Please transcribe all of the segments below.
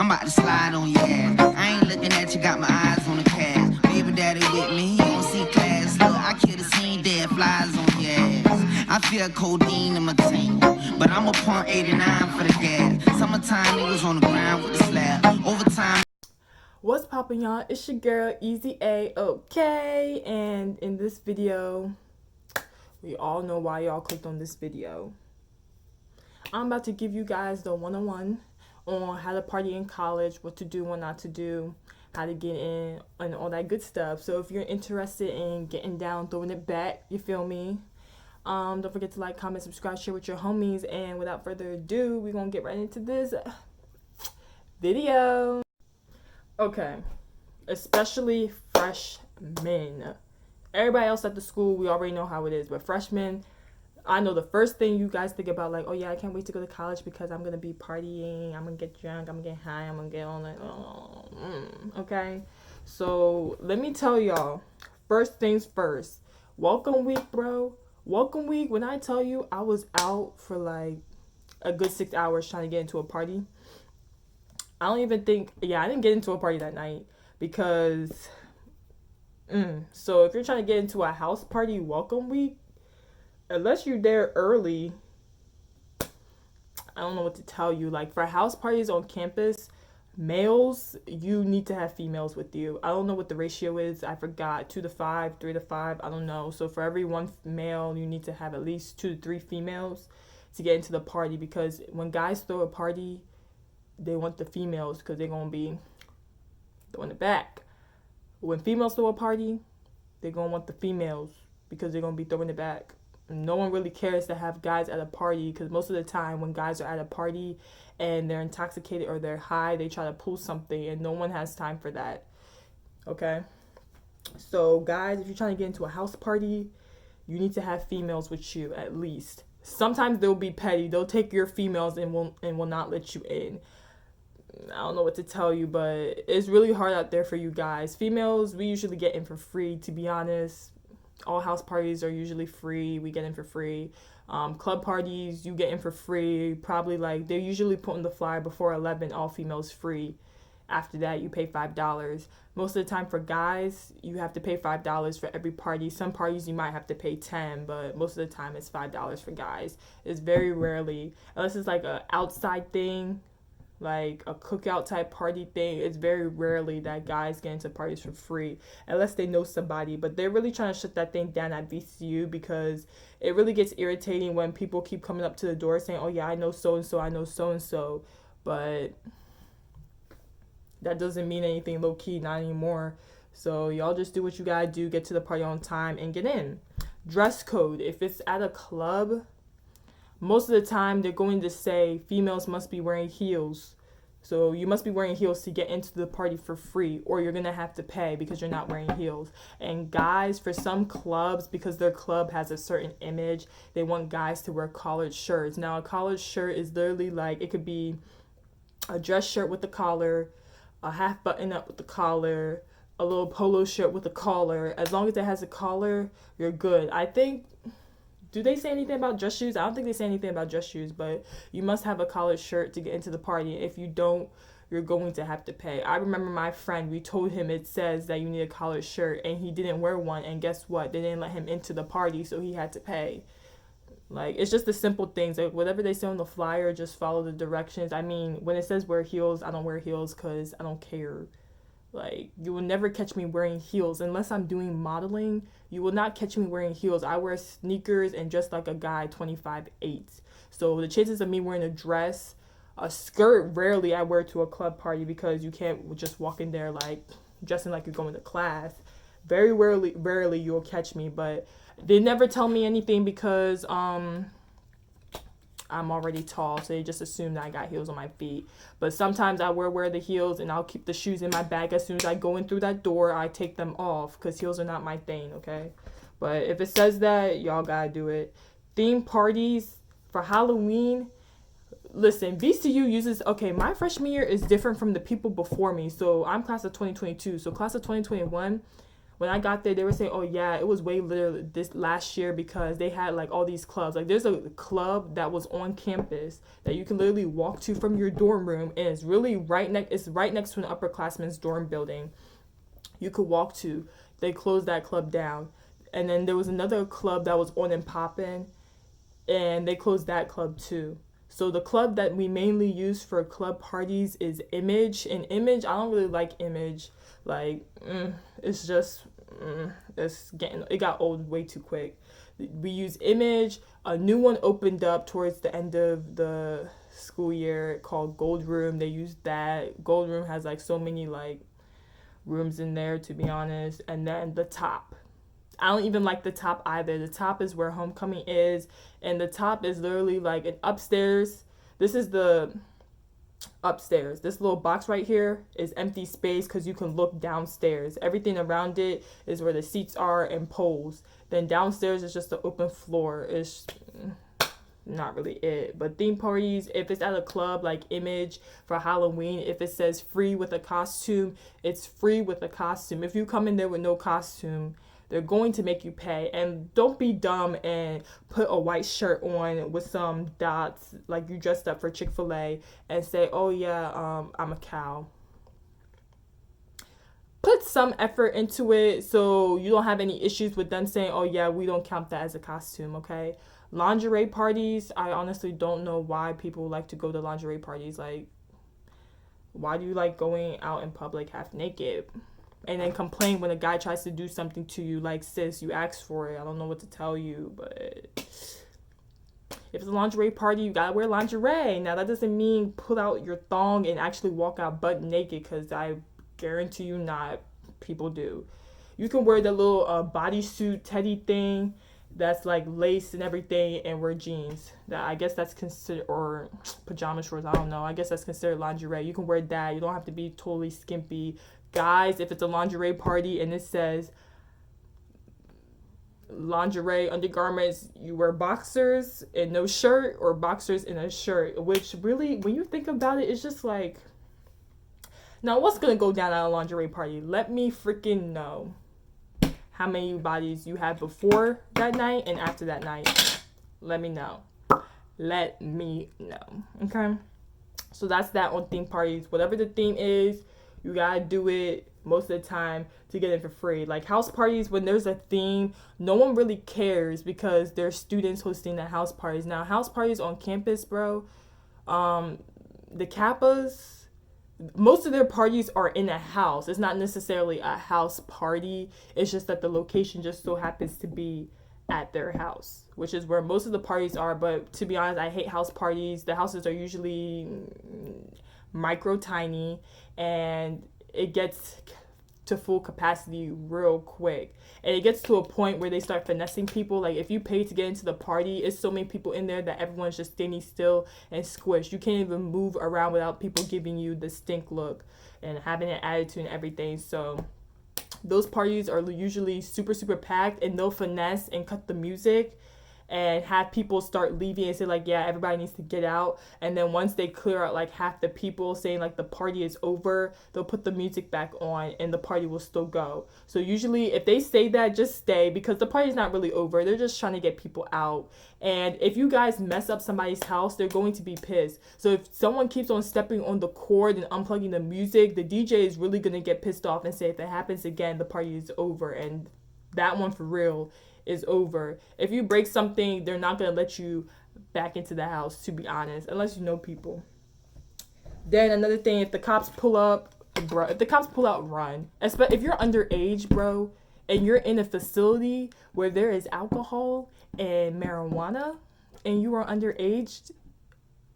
I'm about to slide on your ass. I ain't looking at you, got my eyes on the cash. Baby daddy with me, he don't see class. Look, I killed a scene, dead flies on your ass. I feel codeine in my tank, but I'm a pump 89 for the gas. Summertime niggas on the ground with the slab. Overtime. What's poppin', y'all? It's your girl Easy A. Okay, and in this video, we all know why y'all clicked on this video. I'm about to give you guys the one-on-one on how to party in college, what to do, what not to do, how to get in, and all that good stuff. So if you're interested in getting down, throwing it back, you feel me? Don't forget to like, comment, subscribe, share with your homies. And without further ado, we're gonna get right into this video. Okay, especially freshmen. Everybody else at the school, we already know how it is, but freshmen, I know the first thing you guys think about, like, oh yeah, I can't wait to go to college because I'm gonna be partying, I'm gonna get drunk, I'm gonna get high, I'm gonna get on like, okay? So let me tell y'all, first things first, welcome week, bro. Welcome week, when I tell you I was out for like a good 6 hours trying to get into a party. I don't even think, I didn't get into a party that night because, so if you're trying to get into a house party welcome week, unless you're there early, I don't know what to tell you. Like for house parties on campus, males, you need to have females with you. I don't know what the ratio is. I forgot. 2 to 5, 3 to 5. I don't know. So for every one male, you need to have at least 2 to 3 females to get into the party, because when guys throw a party, they want the females because they're going to be throwing it back. When females throw a party, they're going to want the females because they're going to be throwing it back. No one really cares to have guys at a party, because most of the time when guys are at a party and they're intoxicated or they're high, they try to pull something, and no one has time for that. Okay? So guys, if you're trying to get into a house party, you need to have females with you at least. Sometimes they'll be petty. They'll take your females and will not let you in. I don't know what to tell you, but it's really hard out there for you guys. Females, we usually get in for free, to be honest. All house parties are usually free. We get in for free. Club parties, you get in for free. Probably like, they're usually putting the flyer before 11, all females free. After that, you pay $5. Most of the time for guys, you have to pay $5 for every party. Some parties you might have to pay $10, but most of the time it's $5 for guys. It's very rarely, unless it's like a outside thing, like a cookout type party thing, it's very rarely that guys get into parties for free unless they know somebody. But they're really trying to shut that thing down at VCU, because it really gets irritating when people keep coming up to the door saying, oh yeah, I know so and so, I know so and so, but that doesn't mean anything. Low key, not anymore. So y'all just do what you gotta do, get to the party on time and get in. Dress code, if it's at a club, most of the time they're going to say females must be wearing heels. So you must be wearing heels to get into the party for free, or you're going to have to pay because you're not wearing heels. And guys, for some clubs, because their club has a certain image, they want guys to wear collared shirts. Now, a collared shirt is literally like, it could be a dress shirt with a collar, a half button up with the collar, a little polo shirt with a collar. As long as it has a collar, you're good. I think, do they say anything about dress shoes? I don't think they say anything about dress shoes, but you must have a collared shirt to get into the party. If you don't, you're going to have to pay. I remember my friend, we told him it says that you need a collared shirt, and he didn't wear one, and guess what? They didn't let him into the party, so he had to pay. Like, it's just the simple things. Like, whatever they say on the flyer, just follow the directions. I mean, when it says wear heels, I don't wear heels because I don't care. Like, you will never catch me wearing heels unless I'm doing modeling. You will not catch me wearing heels. I wear sneakers and dress like a guy 25/8. So the chances of me wearing a dress, a skirt, rarely I wear to a club party, because you can't just walk in there like dressing like you're going to class. Very rarely you'll catch me, but they never tell me anything because I'm already tall, so they just assume that I got heels on my feet. But sometimes I wear the heels, and I'll keep the shoes in my bag. As soon as I go in through that door, I take them off, because heels are not my thing, okay? But if it says that, y'all gotta do it. Theme parties for Halloween. Listen, VCU uses, okay, my freshman year is different from the people before me. So I'm class of 2022. So class of 2021, When I got there, they were saying, "Oh yeah, it was way later this last year because they had like all these clubs. Like there's a club that was on campus that you can literally walk to from your dorm room, and it's really It's right next to an upperclassman's dorm building. You could walk to. They closed that club down, and then there was another club that was on and popping, and they closed that club too. So the club that we mainly use for club parties is Image. And Image, I don't really like Image. Like, it's just, it got old way too quick. We use Image. A new one opened up towards the end of the school year called Gold Room. They use that. Gold Room has like so many like rooms in there, to be honest. And then the Top. I don't even like the Top either. The Top is where Homecoming is, and the Top is literally like an upstairs. This is the upstairs. This little box right here is empty space because you can look downstairs. Everything around it is where the seats are and poles. Then downstairs is just the open floor. It's not really it. But theme parties, if it's at a club like Image for Halloween, if it says free with a costume, it's free with a costume. If you come in there with no costume, they're going to make you pay. And don't be dumb and put a white shirt on with some dots like you dressed up for Chick-fil-A and say, "Oh yeah, I'm a cow." Put some effort into it so you don't have any issues with them saying, "Oh yeah, we don't count that as a costume," okay? Lingerie parties, I honestly don't know why people like to go to lingerie parties. Like, why do you like going out in public half naked? And then complain when a guy tries to do something to you. Like, sis, you asked for it. I don't know what to tell you, but if it's a lingerie party, you gotta wear lingerie. Now, that doesn't mean pull out your thong and actually walk out butt naked, because I guarantee you not. People do. You can wear the little bodysuit teddy thing that's like lace and everything, and wear jeans. That, I guess that's considered, or pajama shorts, I don't know. I guess that's considered lingerie. You can wear that. You don't have to be totally skimpy. Guys, if it's a lingerie party and it says lingerie undergarments, you wear boxers and no shirt, or boxers and a shirt, which really, when you think about it, it's just like, now what's gonna go down at a lingerie party? Let me freaking know how many bodies you had before that night and after that night. Let me know. Let me know. Okay? So that's that on theme parties. Whatever the theme is, you gotta do it most of the time to get it for free. Like house parties, when there's a theme, no one really cares because there's students hosting the house parties. Now, house parties on campus, bro, the Kappas, most of their parties are in a house. It's not necessarily a house party. It's just that the location just so happens to be at their house, which is where most of the parties are. But to be honest, I hate house parties. The houses are usually micro tiny, and it gets to full capacity real quick, and it gets to a point where they start finessing people. Like, if you pay to get into the party, it's so many people in there that everyone's just standing still and squished. You can't even move around without people giving you the stink look and having an attitude and everything. So those parties are usually super super packed, and they'll finesse and cut the music and have people start leaving and say like, yeah, everybody needs to get out. And then once they clear out like half the people saying like the party is over, they'll put the music back on and the party will still go. So usually if they say that, just stay, because the party's not really over. They're just trying to get people out. And if you guys mess up somebody's house, they're going to be pissed. So if someone keeps on stepping on the cord and unplugging the music, the DJ is really going to get pissed off and say, if it happens again, the party is over. And that one for real is over. If you break something, they're not going to let you back into the house, to be honest, unless you know people. Then another thing, if the cops pull up, bro, if the cops pull out, run. Especially if you're underage, bro, and you're in a facility where there is alcohol and marijuana and you are underage,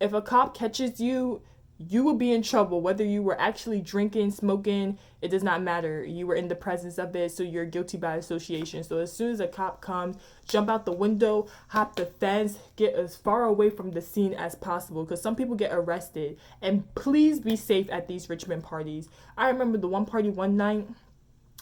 if a cop catches you, you will be in trouble. Whether you were actually drinking, smoking, it does not matter. You were in the presence of it, so you're guilty by association. So as soon as a cop comes, jump out the window, hop the fence, get as far away from the scene as possible, because some people get arrested. And please be safe at these Richmond parties. I remember the one party one night,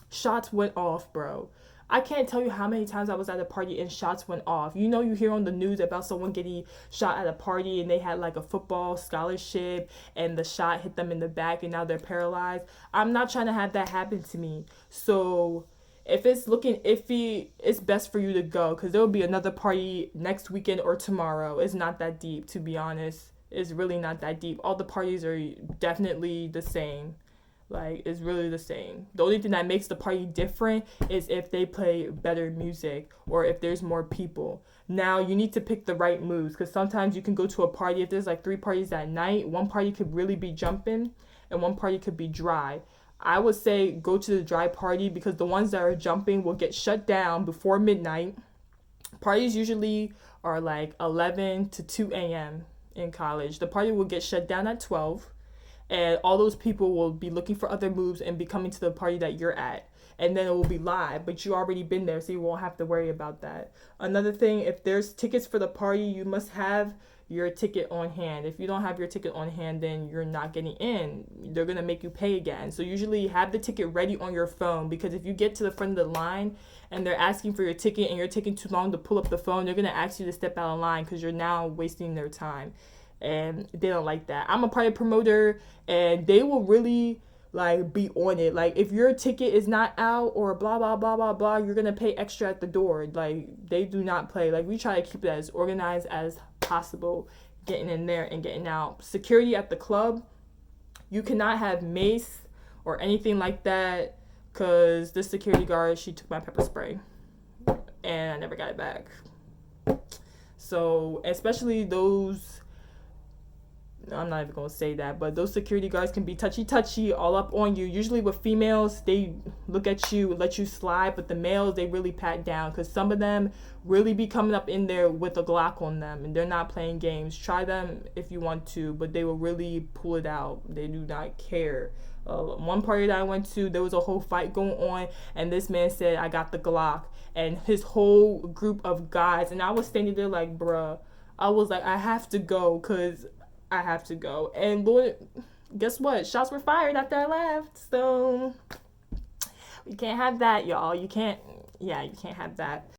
shots went off, bro. I can't tell you how many times I was at a party and shots went off. You know, you hear on the news about someone getting shot at a party and they had like a football scholarship and the shot hit them in the back and now they're paralyzed. I'm not trying to have that happen to me. So If it's looking iffy, it's best for you to go because there will be another party next weekend or tomorrow. It's not that deep, to be honest. It's really not that deep. All the parties are definitely the same. Like, it's really the same. The only thing that makes the party different is if they play better music or if there's more people. Now, you need to pick the right moves because sometimes you can go to a party. If there's like 3 parties at night, one party could really be jumping and one party could be dry. I would say go to the dry party because the ones that are jumping will get shut down before midnight. Parties usually are like 11 to 2 a.m. in college. The party will get shut down at 12, and all those people will be looking for other moves and be coming to the party that you're at. And then it will be live, but you already been there, so you won't have to worry about that. Another thing, if there's tickets for the party, you must have your ticket on hand. If you don't have your ticket on hand, then you're not getting in. They're gonna make you pay again. So usually have the ticket ready on your phone because if you get to the front of the line and they're asking for your ticket and you're taking too long to pull up the phone, they're gonna ask you to step out of line because you're now wasting their time. And they don't like that. I'm a party promoter and they will really like be on it. Like if your ticket is not out or blah blah blah blah blah, you're gonna pay extra at the door. Like they do not play. Like we try to keep it as organized as possible, getting in there and getting out. Security at the club, you cannot have mace or anything like that because this security guard, she took my pepper spray and I never got it back. So especially those, I'm not even gonna say that, but those security guards can be touchy all up on you. Usually with females, they look at you, let you slide, but the males, they really pat down because some of them really be coming up in there with a Glock on them and they're not playing games. Try them if you want to, but they will really pull it out. They do not care. One party that I went to, there was a whole fight going on and this man said, I got the Glock, and his whole group of guys, and I was standing there like, bruh, I was like, I have to go because I have to go. And Lord, guess what? Shots were fired after I left. So you can't have that, y'all. You can't have that.